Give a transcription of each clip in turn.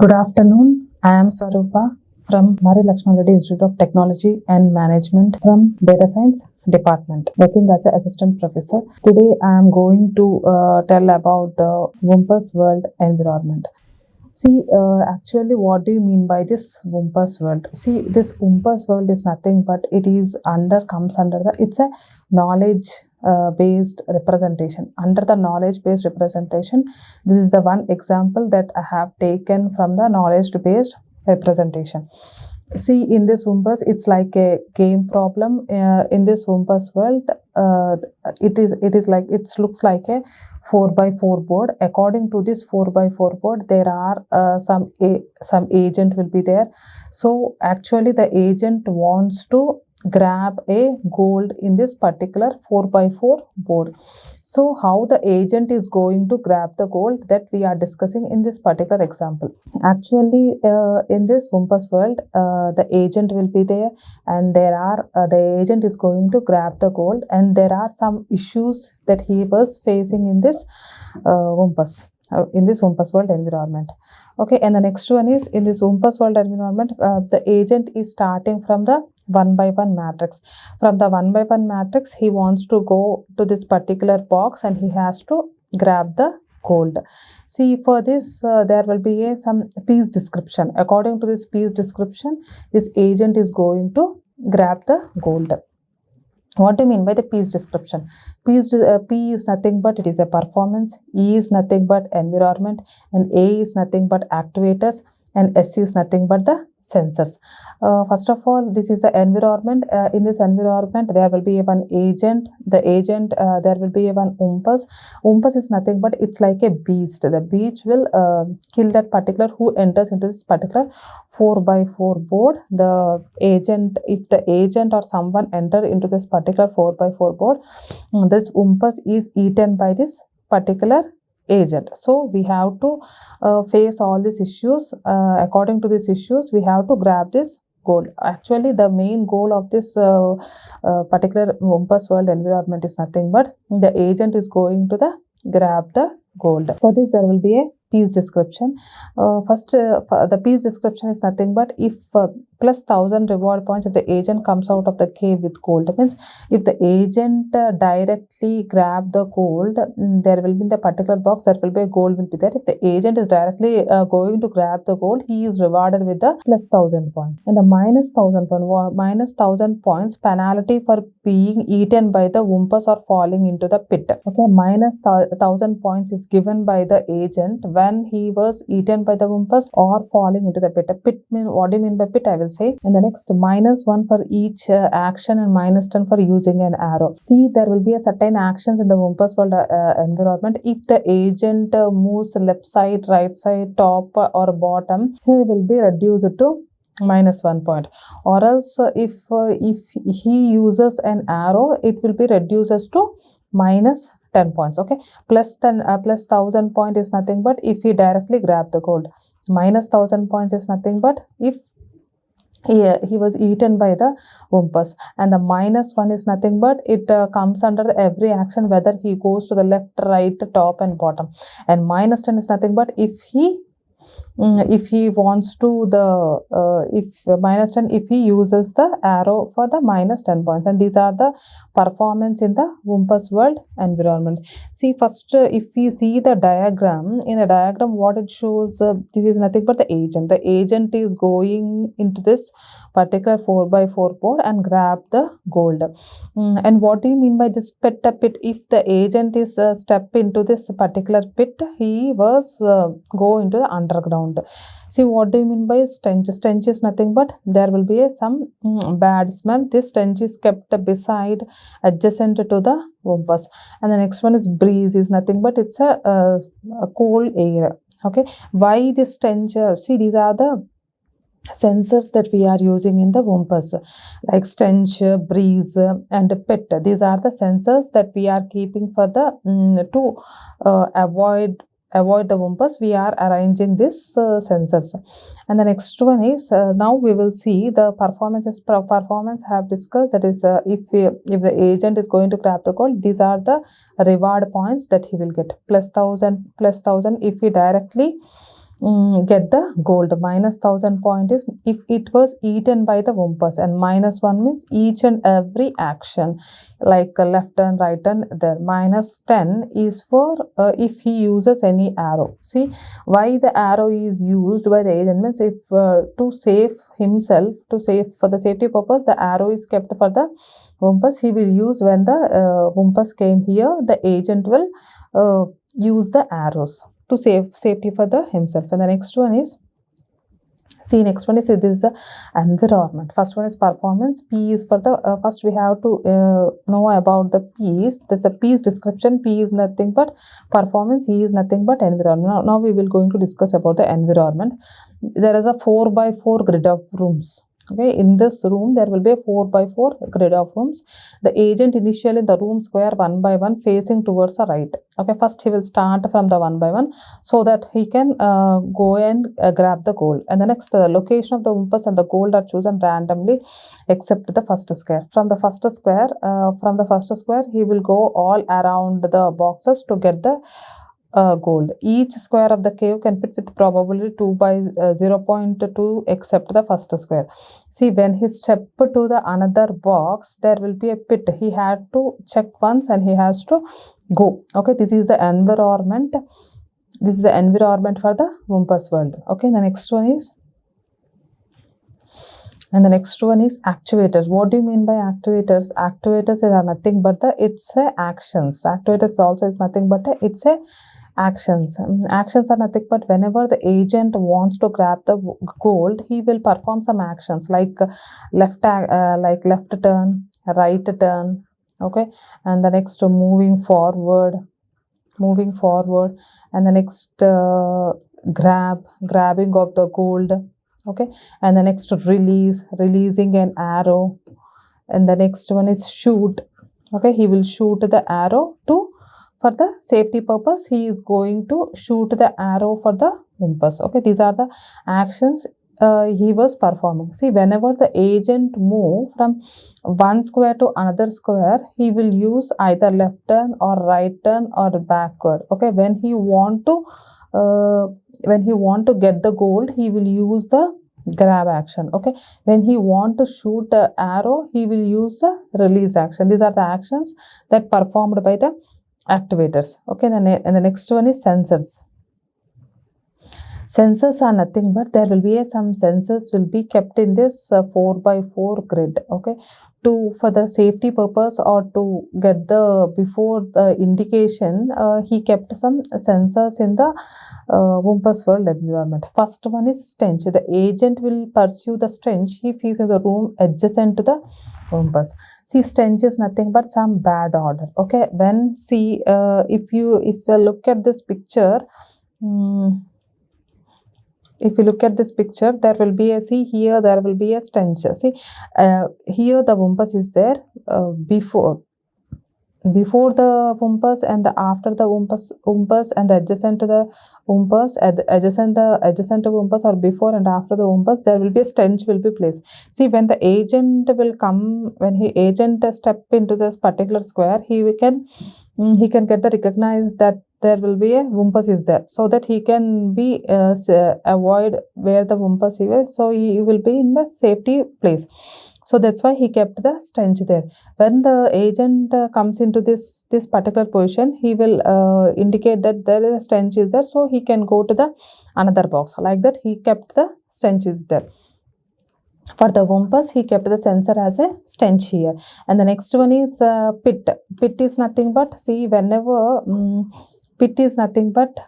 Good afternoon. I am Swaroopa from Marri Reddy Institute of Technology and Management from Data Science Department, working as an assistant professor. Today I am going to tell about the Wumpus World Environment. See, actually, what do you mean by this Wumpus World? See, this Wumpus World is nothing but comes under it's a knowledge based representation. Under the knowledge based representation, this is the one example that I have taken from the knowledge based representation. See, in this Wumpus, it's like a game problem. In this Wumpus world, it looks like a 4x4 board. According to this 4x4 board, there are some agent will be there. So actually, the agent wants to grab a gold in this particular 4x4 board. So how the agent is going to grab the gold, that we are discussing in this particular example. Actually, in this Wumpus world, the agent will be there, and the agent is going to grab the gold, and there are some issues that he was facing in this Wumpus. In this Wumpus world environment. Okay, and the next one is, in this Wumpus world environment, the agent is starting from the 1x1 matrix. From the 1x1 matrix, he wants to go to this particular box and he has to grab the gold. See, for this there will be some piece description. According to this piece description, this agent is going to grab the gold. What do you mean by the piece description? P is nothing but it is a performance, E is nothing but environment, and A is nothing but activators, and S is nothing but the sensors. First of all, this is the environment. In this environment, there will be one agent. The agent, there will be one Wumpus. Wumpus is nothing but it's like a beast. The beast will kill that particular who enters into this particular 4x4 board. The agent, if the agent or someone enter into this particular 4x4 board, this Wumpus is eaten by this particular agent. So we have to face all these issues. According to these issues, we have to grab this gold. Actually, the main goal of this particular Wumpus world environment is nothing but the agent is going to grab the gold. For this, there will be a piece description. First, the piece description is nothing but if plus 1000 reward points if the agent comes out of the cave with gold. That means if the agent directly grab the gold, there will be in the particular box, there will be a gold will be there. If the agent is directly going to grab the gold, he is rewarded with the plus 1000 points. And the minus 1000 points penalty for being eaten by the Wumpus or falling into the pit. Okay, minus 1000 points is given by the agent when he was eaten by the Wumpus or falling into the pit. Pit mean, what do you mean by pit? I will say. And the next, -1 for each action and -10 for using an arrow. See, there will be a certain actions in the Wumpus world environment. If the agent moves left side, right side, top or bottom, he will be reduced to -1 point. Or else if he uses an arrow, it will be reduced to -10 points. Okay, plus 1000 point is nothing but if he directly grab the gold. -1000 points is nothing but if he was eaten by the Wumpus. And the -1 is nothing but it comes under every action whether he goes to the left, right, top and bottom. And -10 is nothing but if he wants to if -10 if he uses the arrow for the -10 points. And these are the performance in the Wumpus world environment. See, first if we see the diagram, in the diagram what it shows, this is nothing but the agent. The agent is going into this particular 4x4 board and grab the gold. And what do you mean by this pit? If the agent is step into this particular pit, he was go into the underground. See, what do you mean by stench? Stench is nothing but there will be some bad smell. This stench is kept beside, adjacent to the Wumpus. And the next one is breeze, is nothing but it's a cold air. Okay, why this stench? See, these are the sensors that we are using in the Wumpus, like stench, breeze and pit. These are the sensors that we are keeping for the to avoid the Wumpus. We are arranging this sensors. And the next one is now we will see the performance have discussed. That is if the agent is going to grab the gold, these are the reward points that he will get. +1000 if he directly get the gold. Minus 1000 point is if it was eaten by the Wumpus, and minus 1 means each and every action like left turn, right turn. There minus 10 is for if he uses any arrow. See why the arrow is used by the agent means if to save himself, to save for the safety purpose, the arrow is kept for the Wumpus. He will use when the Wumpus came here, the agent will use the arrows to safety for the himself. And the next one is, see, next one is this is the environment. First one is performance. P is for the first we have to know about the P's. That's a P's description. P is nothing but performance. E is nothing but environment. Now we will going to discuss about the environment. There is a 4x4 grid of rooms. Okay, in this room there will be a 4x4 grid of rooms. The agent initially in the room square 1 by 1 facing towards the right. Okay, first he will start from the 1 by 1 so that he can go and grab the gold. And the next location of the Wumpus and the gold are chosen randomly except the first square. From the first square he will go all around the boxes to get the gold. Each square of the cave can fit with probability 2 by 0.2 except the first square. See, when he step to the another box, there will be a pit. He had to check once and he has to go. Okay, this is the environment. This is the environment for the Wumpus world. Okay, the next one is, and the next one is actuators. What do you mean by actuators? Actuators are nothing but it's a actions. Actuators also is nothing but it's a actions. Actions are nothing but whenever the agent wants to grab the gold, he will perform some actions like left turn, right turn. Okay, and the next moving forward, and the next grabbing of the gold. Okay, and the next releasing an arrow, and the next one is shoot. Okay, he will shoot the arrow to, for the safety purpose, he is going to shoot the arrow for the Wumpus. Okay, these are the actions he was performing. See, whenever the agent move from one square to another square, he will use either left turn or right turn or backward. Okay, when he want to get the gold, he will use the grab action. Okay, when he want to shoot the arrow, he will use the release action. These are the actions that performed by the activators. Okay, and the next one is sensors. Sensors are nothing but there will be some sensors will be kept in this 4x4 grid. Okay, for the safety purpose or to get the before the indication, he kept some sensors in the Wumpus World Environment. First one is stench. The agent will pursue the stench if he is in the room adjacent to the Wumpus. See, stench is nothing but some bad odor. Okay, when see if you look at this picture. If you look at this picture, there will be a, see here there will be a stench. See, here the Wumpus is there before the Wumpus and the after the Wumpus and the adjacent to the Wumpus, adjacent to Wumpus or before and after the Wumpus, there will be a stench will be placed. See, when the agent will come, when agent step into this particular square, he can get the recognize that there will be a Wumpus is there, so that he can be avoid where the Wumpus is, so he will be in the safety place. So that's why he kept the stench there. When the agent comes into this particular position, he will indicate that there is a stench is there, so he can go to the another box. Like that, he kept the stench is there. For the Wumpus, he kept the sensor as a stench here. And the next one is pit. Pit is nothing but, see, whenever pit is nothing but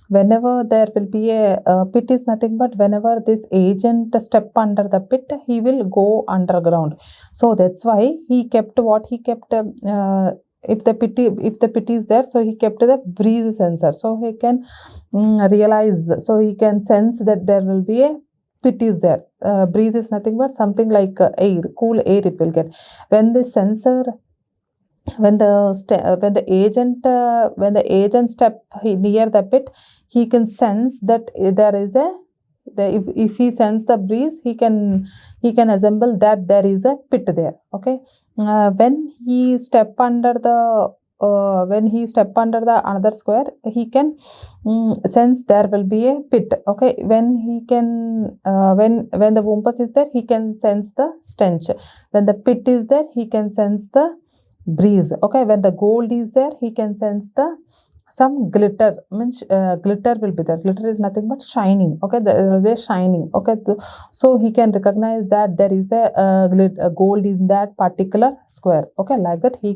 whenever there will be a pit is nothing but whenever this agent step under the pit, he will go underground. So that's why he kept what he kept. If the pit is there, so he kept the breeze sensor, so he can realize, so he can sense that there will be a pit is there. Breeze is nothing but something like air, cool air it will get. When the sensor, when the agent step near the pit, he can sense that there is a if he sense the breeze, he can assemble that there is a pit there. Okay, when he step under the when he step under the another square, he can sense there will be a pit. Okay, when he can when the Wumpus is there, he can sense the stench. When the pit is there, he can sense the breeze. Okay, when the gold is there, he can sense the some glitter, means glitter will be there. Glitter is nothing but shining. Okay, there will be a shining. Okay, so he can recognize that there is a gold in that particular square. Okay, like that he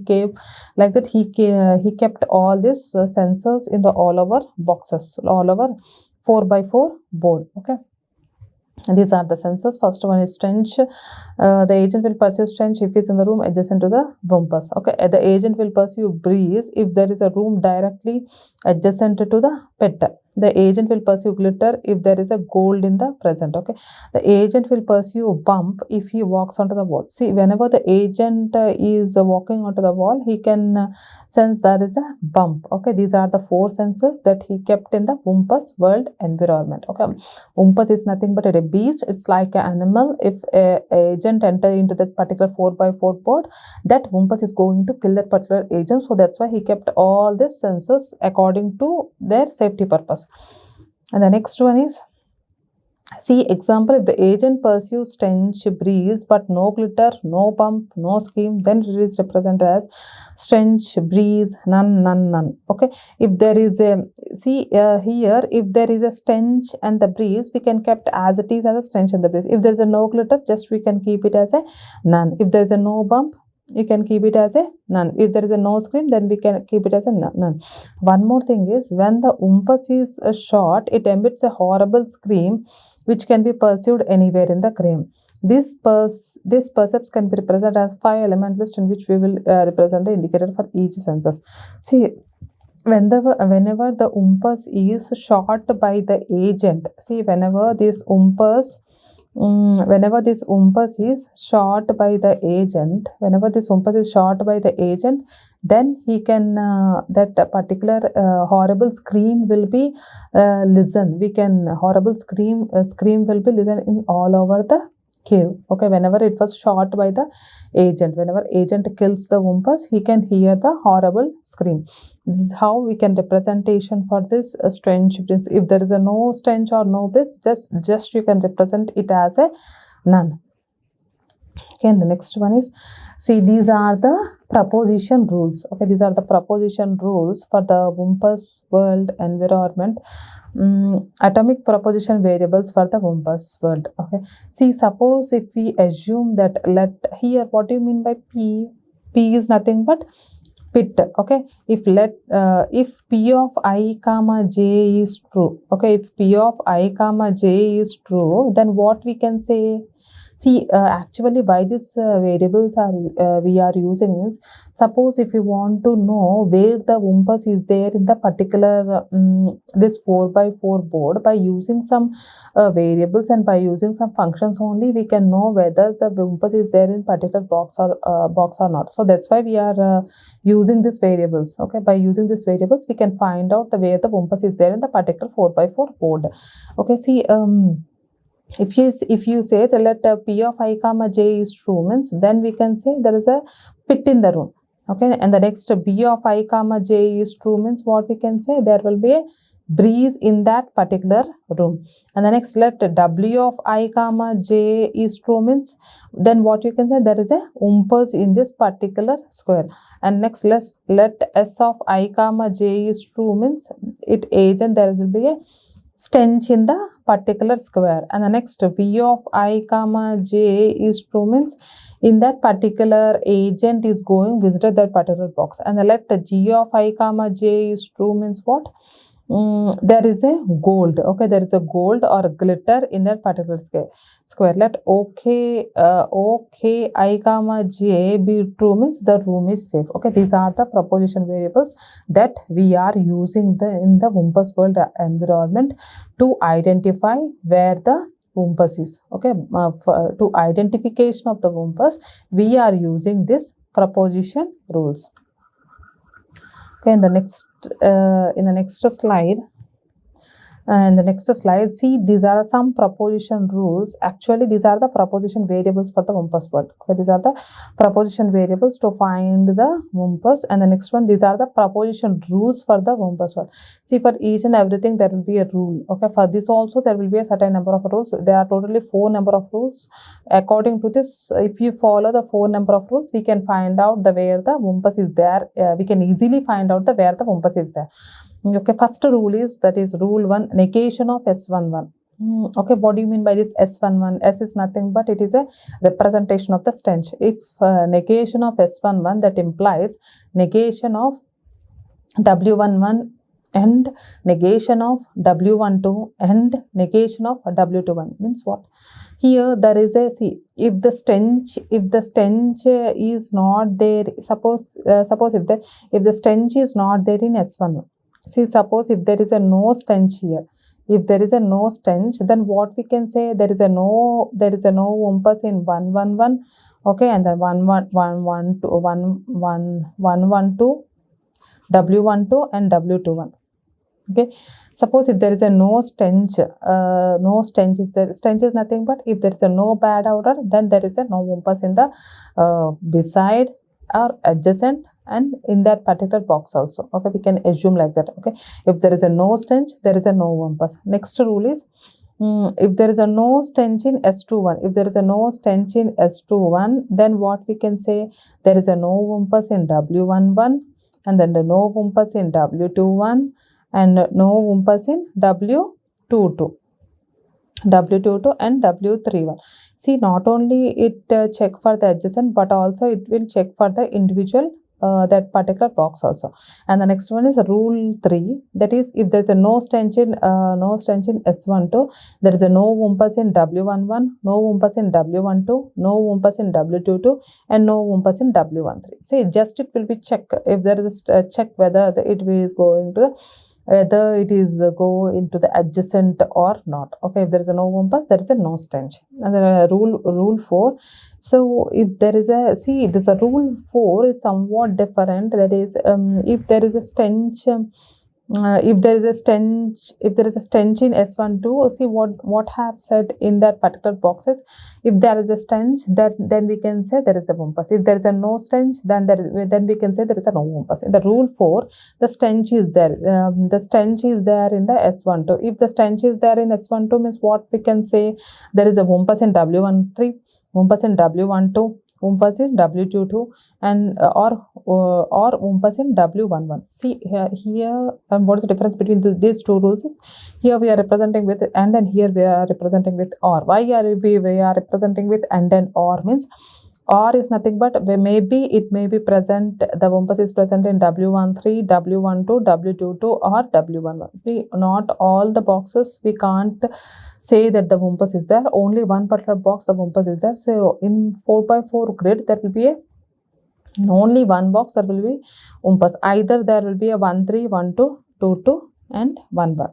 kept all these sensors in the all over boxes, all over 4x4 board. Okay, and these are the sensors. First one is stench. The agent will perceive stench if it's in the room adjacent to the Wumpus. Okay, the agent will perceive breeze if there is a room directly adjacent to the pit. The agent will perceive glitter if there is a gold in the present. Okay, the agent will perceive bump if he walks onto the wall. See, whenever the agent is walking onto the wall, he can sense there is a bump. Okay, these are the 4 senses that he kept in the Wumpus World Environment. Okay, Wumpus is nothing but a beast. It's like an animal. If a agent enter into that particular 4x4 board, that Wumpus is going to kill that particular agent. So that's why he kept all these senses according to their safety purpose. And the next one is, see example, if the agent pursues stench, breeze, but no glitter, no bump, no scheme, then it is represented as stench, breeze, none, none, none. Okay, if there is a, see here, if there is a stench and the breeze, we can kept as it is as a stench and the breeze. If there is a no glitter, just we can keep it as a none. If there is a no bump, you can keep it as a none. If there is a no scream, then we can keep it as a none. One more thing is, when the Wumpus is shot, it emits a horrible scream which can be perceived anywhere in the frame. This percepts can be represented as 5 element list, in which we will represent the indicator for each senses. See, whenever the Wumpus is shot by the agent, see, whenever this Wumpus is shot by the agent, then he can that particular horrible scream will be horrible scream will be listened in all over the cave. Okay, whenever it was shot by the agent, whenever agent kills the Wumpus, he can hear the horrible scream. This is how we can representation for this stench breeze. If there is a no stench or no breeze, just you can represent it as a none. Okay, and the next one is, see, these are the proposition rules. Okay, these are the proposition rules for the Wumpus World Environment. Atomic proposition variables for the Wumpus world. Okay, see, suppose if we assume that, here, what do you mean by P? P is nothing but pit. Okay, if P of I comma j is true, okay, if P of I comma j is true, then what we can say? See, actually, why these variables are we are using is, suppose if you want to know where the Wumpus is there in the particular this 4x4 board, by using some variables and by using some functions only, we can know whether the Wumpus is there in particular box or not. So that's why we are using these variables. Okay, by using these variables, we can find out where the Wumpus is there in the particular 4x4 board. Okay, see, if you say that let P of I comma j is true, means then we can say there is a pit in the room. Okay, and the next B of I comma j is true, means what we can say, there will be a breeze in that particular room. And the next, let W of I comma j is true, means then what you can say, there is a Wumpus in this particular square. And next, let S of I comma j is true, means it agent, there will be a stench in the particular square. And the next, V of I comma j is true, means in that particular agent is going visited that particular box. And let G of I comma j is true, means what? There is a gold. Okay, there is a gold or a glitter in that particular square. Let OK I comma j be true, means the room is safe. Okay, these are the proposition variables that we are using in the Wumpus World Environment to identify where the Wumpus is. Okay, to identification of the Wumpus, we are using this proposition rules. Okay, in the next slide, And the next slide, see, these are some proposition rules. Actually, these are the proposition variables for the Wumpus world. Okay, these are the proposition variables to find the Wumpus. And the next one, these are the proposition rules for the Wumpus world. See, for each and everything, there will be a rule. Okay, for this also, there will be a certain number of rules. There are totally 4 number of rules. According to this, if you follow the 4 number of rules, we can find out the where the Wumpus is there. We can easily find out the where the Wumpus is there. Okay, first rule is, that is rule 1, negation of S11. Okay, what do you mean by this S11? S is nothing but it is a representation of the stench. If negation of S11, that implies negation of W11 and negation of W12 and negation of W21. Means what? Here there is a, see, if the stench is not there, suppose if the stench is not there in S11. See, suppose if there is a no stench here, if there is a no stench, then what we can say, there is a no Wumpus in 111, okay, and then 112, W12 and W21. Okay, suppose if there is a no stench, is there. Stench is nothing but if there is a no bad odor, then there is a no Wumpus in the beside or adjacent and in that particular box also. Okay, we can assume like that. Okay, if there is a no stench, there is a no Wumpus. Next rule is, if there is a no stench in S21, if there is a no stench in S21, then what we can say, there is a no Wumpus in W11 and then the no Wumpus in W21 and no Wumpus in W22 and W31. See, not only it check for the adjacent, but also it will check for the individual that particular box also. And the next one is rule 3, that is, if there is a no stench in S12, there is a no Wumpus in W11, no Wumpus in W12, no Wumpus in W22 and no Wumpus in W13. See, just it will be check if there is a check whether it is going to whether it is go into the adjacent or not. Okay, if there is a no Wumpus, there is a no stench. And then rule 4. So if there is a, see, this a rule 4 is somewhat different. That is, if there is a stench, if there is a stench in S12, see what have said in that particular boxes. If there is a stench, then we can say there is a Wumpus. If there is a no stench, then we can say there is a no Wumpus. In the rule 4, the stench is there. The stench is there in the S12. If the stench is there in S12, means what we can say, there is a Wumpus in W13, Wumpus in W12, Wumpus in W22 and or Wumpus in W11. See here what is the difference between these two rules is, here we are representing with and here we are representing with or. Why are we are representing with and or means, or is nothing but it may be present, the Wumpus is present in W13, W12, W22 or W11. Not all the boxes we can't say that the Wumpus is there, only one particular box the Wumpus is there. So in 4x4 grid there will be only one box there will be Wumpus. Either there will be a 1, 3, 1, 2, 2, 2 and 1, 1.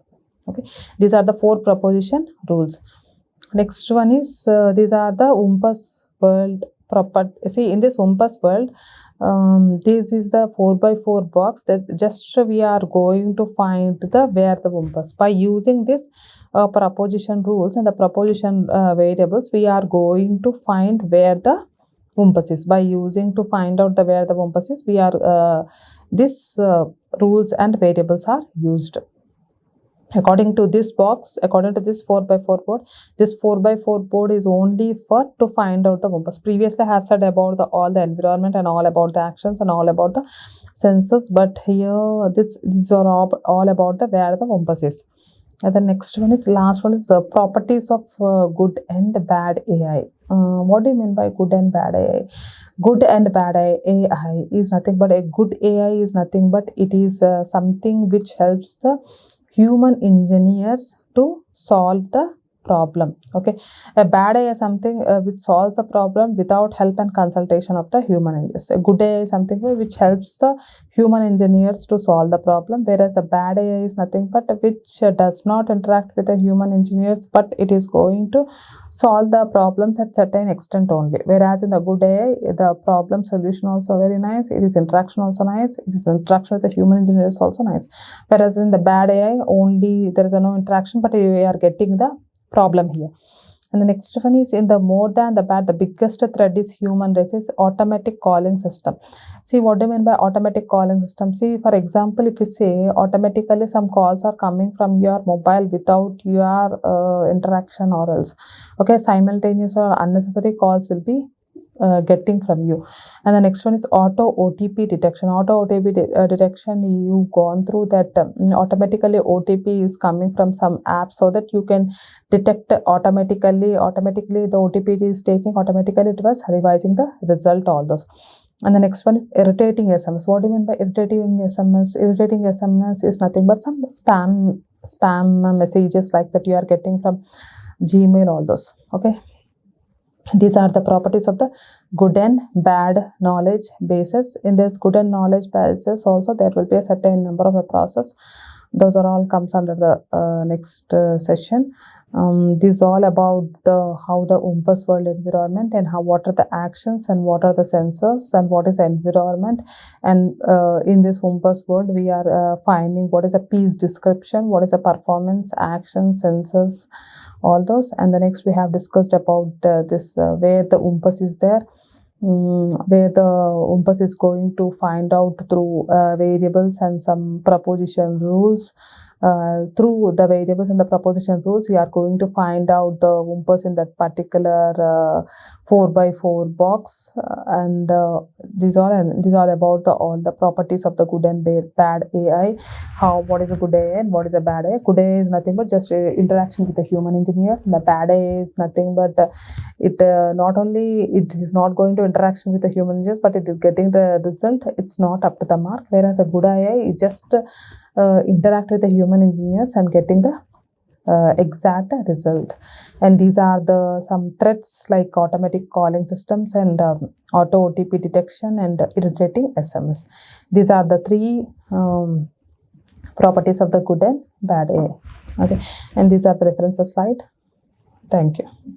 Okay, these are the 4 proposition rules. Next one is these are the Wumpus world proper. See, in this Wumpus world, this is the 4x4 box that just we are going to find the where the Wumpus by using this proposition rules and the proposition variables. We are going to find where the Wumpus is by using to find out the where the Wumpus is. We are this rules and variables are used. According to this box, according to this 4x4 board, this 4x4 board is only for to find out the Wumpus. Previously I have said about all the environment and all about the actions and all about the senses, but here these are all about the where the Wumpus is. And the next one is, last one is the properties of good and bad AI. What do you mean by good and bad AI? Good and bad AI is nothing but, a good AI is nothing but it is something which helps the human engineers to solve the problem. Okay, a bad AI is something which solves the problem without help and consultation of the human engineers. A good AI is something which helps the human engineers to solve the problem, whereas the bad AI is nothing but which does not interact with the human engineers, but it is going to solve the problems at certain extent only. Whereas in the good AI, the problem solution also very nice, it is interaction also nice, it is interaction with the human engineers also nice. Whereas in the bad AI, only there is no interaction, but we are getting the problem here. And the next one is, in the more than the bad, the biggest threat is human race is automatic calling system. See, what do you mean by automatic calling system? See, for example, if you say automatically some calls are coming from your mobile without your interaction or else, okay, simultaneous or unnecessary calls will be getting from you. And the next one is auto OTP detection. Auto OTP detection, you've gone through that automatically OTP is coming from some app, so that you can detect automatically the OTP is taking, automatically it was revising the result, all those. And the next one is irritating SMS. What do you mean by irritating SMS? Irritating SMS is nothing but some spam messages like that you are getting from Gmail, all those. Okay, these are the properties of the good and bad knowledge bases. In this good and knowledge bases also, there will be a certain number of a process. Those are all comes under the next session. This is all about how the Wumpus World Environment, and what are the actions and what are the sensors and what is the environment. And in this Wumpus World, we are finding what is a piece description, what is the performance, action, sensors, all those. And the next we have discussed about this where the Wumpus is there, where the Wumpus is going to find out through variables and some proposition rules. Through the variables and the proposition rules, we are going to find out the Wumpus in that particular 4x4 box. And these are about all the properties of the good and bad AI. What is a good AI and what is a bad AI? Good AI is nothing but just interaction with the human engineers, and the bad AI is nothing but it not only it is not going to interaction with the human engineers, but it is getting the result, it's not up to the mark. Whereas a good AI is just interact with the human engineers and getting the exact result. And these are the some threats like automatic calling systems and auto OTP detection and irritating SMS. These are the three properties of the good and bad AI. Okay, and these are the references slide. Thank you.